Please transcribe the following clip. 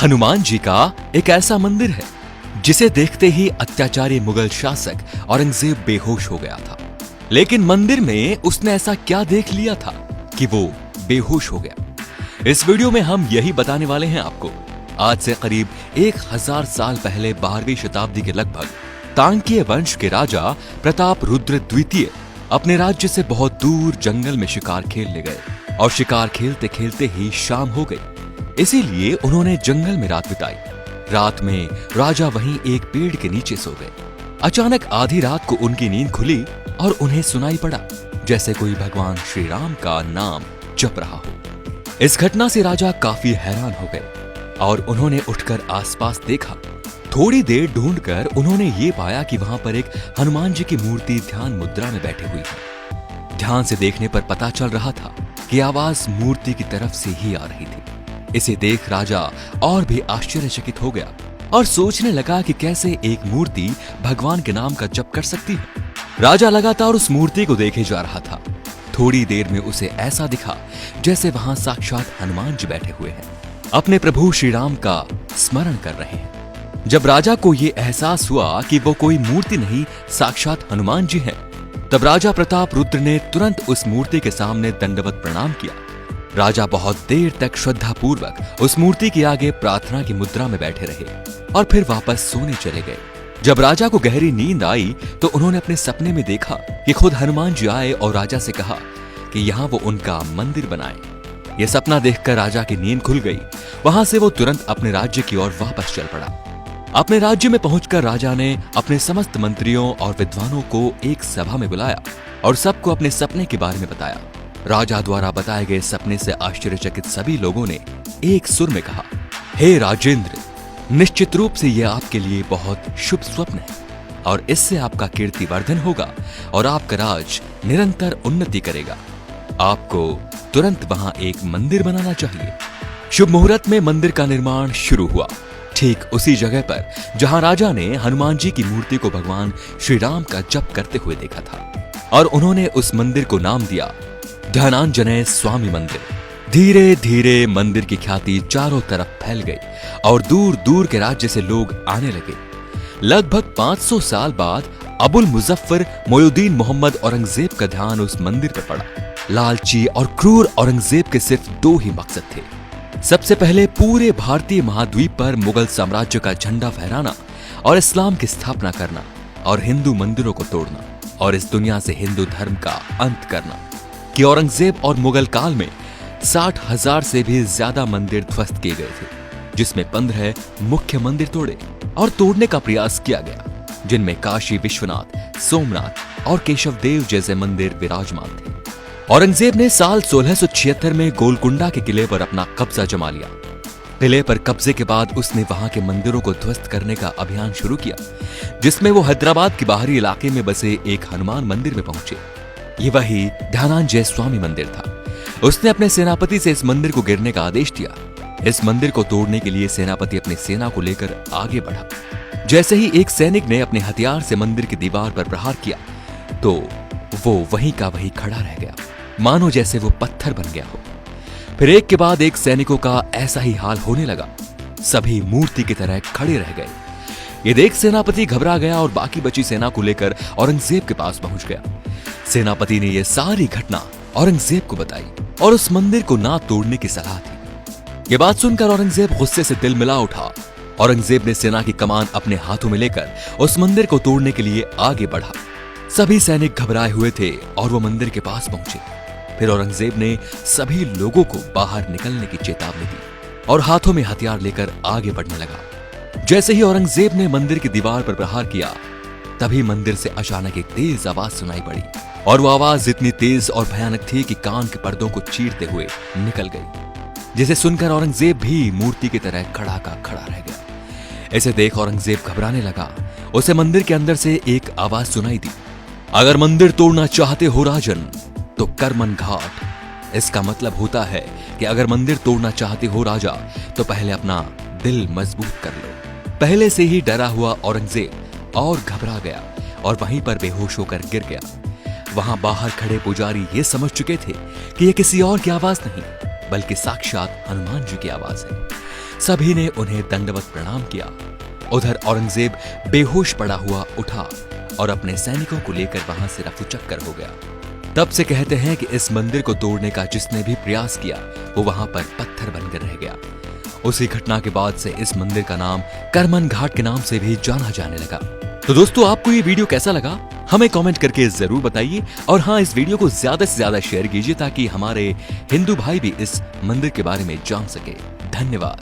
हनुमान जी का एक ऐसा मंदिर है जिसे देखते ही अत्याचारी मुगल शासक औरंगजेब बेहोश हो गया था। लेकिन मंदिर में उसने ऐसा क्या देख लिया था कि वो बेहोश हो गया। इस वीडियो में हम यही बताने वाले हैं आपको। आज से करीब 1000 साल पहले 12वीं शताब्दी के लगभग तांकीय वंश के राजा प्रताप रुद्र द्वितीय अपने राज्य से बहुत दूर जंगल में शिकार खेलने गए और शिकार खेलते खेलते ही शाम हो गई। इसीलिए उन्होंने जंगल में रात बिताई। रात में राजा वहीं एक पेड़ के नीचे सो गए। अचानक आधी रात को उनकी नींद खुली और उन्हें सुनाई पड़ा जैसे कोई भगवान श्री राम का नाम जप रहा हो। इस घटना से राजा काफी हैरान हो गए और उन्होंने उठकर आसपास देखा। थोड़ी देर ढूंढकर उन्होंने ये पाया कि वहां पर एक हनुमान जी की मूर्ति ध्यान मुद्रा में बैठी हुई है। ध्यान से देखने पर पता चल रहा था कि आवाज मूर्ति की तरफ से ही आ रही थी। इसे देख राजा और भी आश्चर्यचकित हो गया और सोचने लगा कि कैसे एक मूर्ति भगवान के नाम का जप कर सकती है। राजा लगातार उस मूर्ति को देखे जा रहा था। थोड़ी देर में उसे ऐसा दिखा जैसे वहां साक्षात हनुमान जी बैठे हुए हैं, अपने प्रभु श्री राम का स्मरण कर रहे हैं। जब राजा को यह एहसास हुआ कि वो कोई मूर्ति नहीं साक्षात हनुमान जी हैं, तब राजा प्रताप रुद्र ने तुरंत उस मूर्ति के सामने दंडवत प्रणाम किया। राजा बहुत देर तक श्रद्धा पूर्वक उस मूर्ति के आगे प्रार्थना की मुद्रा में बैठे रहे और फिर वापस सोने चले गए। जब राजा को गहरी नींद आई तो उन्होंने अपने सपने में देखा कि खुद हनुमान जी आए और राजा से कहा कि यहाँ वो उनका मंदिर बनाए। यह सपना देखकर राजा की नींद खुल गई। वहां से वो तुरंत अपने राज्य की ओर वापस चल पड़ा। अपने राज्य में पहुंचकर राजा ने अपने समस्त मंत्रियों और विद्वानों को एक सभा में बुलाया और सबको अपने सपने के बारे में बताया। राजा द्वारा बताए गए सपने से आश्चर्यचकित सभी लोगों ने एक सुर में कहा, हे राजेंद्र, निश्चित रूप से यह आपके लिए बहुत शुभ स्वप्न है और इससे आपका कीर्तिवर्धन होगा और आपका राज निरंतर उन्नति करेगा। आपको तुरंत वहां एक मंदिर बनाना चाहिए। शुभ मुहूर्त में मंदिर का निर्माण शुरू हुआ, ठीक उसी जगह पर जहां राजा ने हनुमान जी की मूर्ति को भगवान श्री राम का जप करते हुए देखा था। और उन्होंने उस मंदिर को नाम दिया ध्यानांजनेय स्वामी मंदिर। धीरे धीरे मंदिर की ख्याति चारों तरफ फैल गई और दूर दूर के राज्य से लोग आने लगे। लगभग 500 साल बाद अबुल मुजफ्फर मोयुद्दीन मोहम्मद औरंगजेब का ध्यान उस मंदिर पर पड़ा। लालची और क्रूर औरंगजेब के सिर्फ 2 ही मकसद थे। सबसे पहले पूरे भारतीय महाद्वीप पर मुगल साम्राज्य का झंडा फहराना और इस्लाम की स्थापना करना और हिंदू मंदिरों को तोड़ना और इस दुनिया से हिंदू धर्म का अंत करना। कि औरंगजेब और मुगल काल में 60,000 से भी ज्यादा मंदिर ध्वस्त किए गए थे, जिसमें 15 मुख्य मंदिर तोड़े और तोड़ने का प्रयास किया गया, जिनमें काशी विश्वनाथ, सोमनाथ और केशव देव जैसे मंदिर विराजमान थे। औरंगजेब ने साल 1676 में गोलकुंडा के किले पर अपना कब्जा जमा लिया। किले पर कब्जे के बाद उसने वहां के मंदिरों को ध्वस्त करने का अभियान शुरू किया, जिसमें वो हैदराबाद के बाहरी इलाके में बसे एक हनुमान मंदिर में पहुंचे। ये वही ध्यानांजनेय स्वामी मंदिर था। उसने अपने सेनापति से इस मंदिर को गिरने का आदेश दिया। इस मंदिर को तोड़ने के लिए सेनापति अपनी सेना को लेकर आगे बढ़ा। जैसे ही एक सैनिक ने अपने हथियार से मंदिर की दीवार पर प्रहार किया तो वो वहीं का वहीं खड़ा रह गया, मानो जैसे वो पत्थर बन गया हो। फिर एक के बाद एक सैनिकों का ऐसा ही हाल होने लगा। सभी मूर्ति की तरह खड़े रह गए। ये देख सेनापति घबरा गया और बाकी बची सेना को लेकर औरंगजेब के पास पहुंच गया। सेनापति ने यह सारी घटना औरंगजेब को बताई और उस मंदिर को ना तोड़ने की सलाह दी। यह बात सुनकर औरंगजेब गुस्से से दिल मिला उठा। औरंगजेब ने सेना की कमान अपने हाथों में लेकर उस मंदिर को तोड़ने के लिए आगे बढ़ा। सभी सैनिक घबराए हुए थे और वो मंदिर के पास पहुंचे। फिर औरंगजेब ने सभी लोगों को बाहर निकलने की चेतावनी दी और हाथों में हथियार लेकर आगे बढ़ने लगा। जैसे ही औरंगजेब ने मंदिर की दीवार पर प्रहार किया, तभी मंदिर से अचानक एक तेज आवाज सुनाई पड़ी और वो आवाज इतनी तेज और भयानक थी कि कान के पर्दों को चीरते हुए निकल गई, जिसे सुनकर औरंगजेब भी मूर्ति की तरह खड़ा का खड़ा रह गया। इसे देख औरंगजेब घबराने लगा। उसे मंदिर के अंदर से एक आवाज सुनाई दी, अगर मंदिर तोड़ना चाहते हो राजन तो करमन घाट। इसका मतलब होता है कि अगर मंदिर तोड़ना चाहते हो राजा तो पहले अपना दिल मजबूत कर लो। पहले से ही डरा हुआ औरंगजेब और घबरा गया और वहीं पर बेहोश होकर गिर गया। वहां बाहर खड़े पुजारी ये समझ चुके थे कि यह किसी और की आवाज नहीं बल्कि साक्षात हनुमान जी की आवाज है। सभी ने उन्हें दंडवत प्रणाम किया। उधर औरंगजेब बेहोश पड़ा हुआ उठा और अपने सैनिकों को लेकर वहां से रफू चक्कर हो गया। तब से कहते हैं कि इस मंदिर को तोड़ने का जिसने भी प्रयास किया वो वहां पर पत्थर बनकर रह गया। उसी घटना के बाद से इस मंदिर का नाम करमन घाट के नाम से भी जाना जाने लगा। तो दोस्तों, आपको ये वीडियो कैसा लगा हमें कमेंट करके जरूर बताइए। और हाँ, इस वीडियो को ज्यादा से ज्यादा शेयर कीजिए ताकि हमारे हिंदू भाई भी इस मंदिर के बारे में जान सके। धन्यवाद।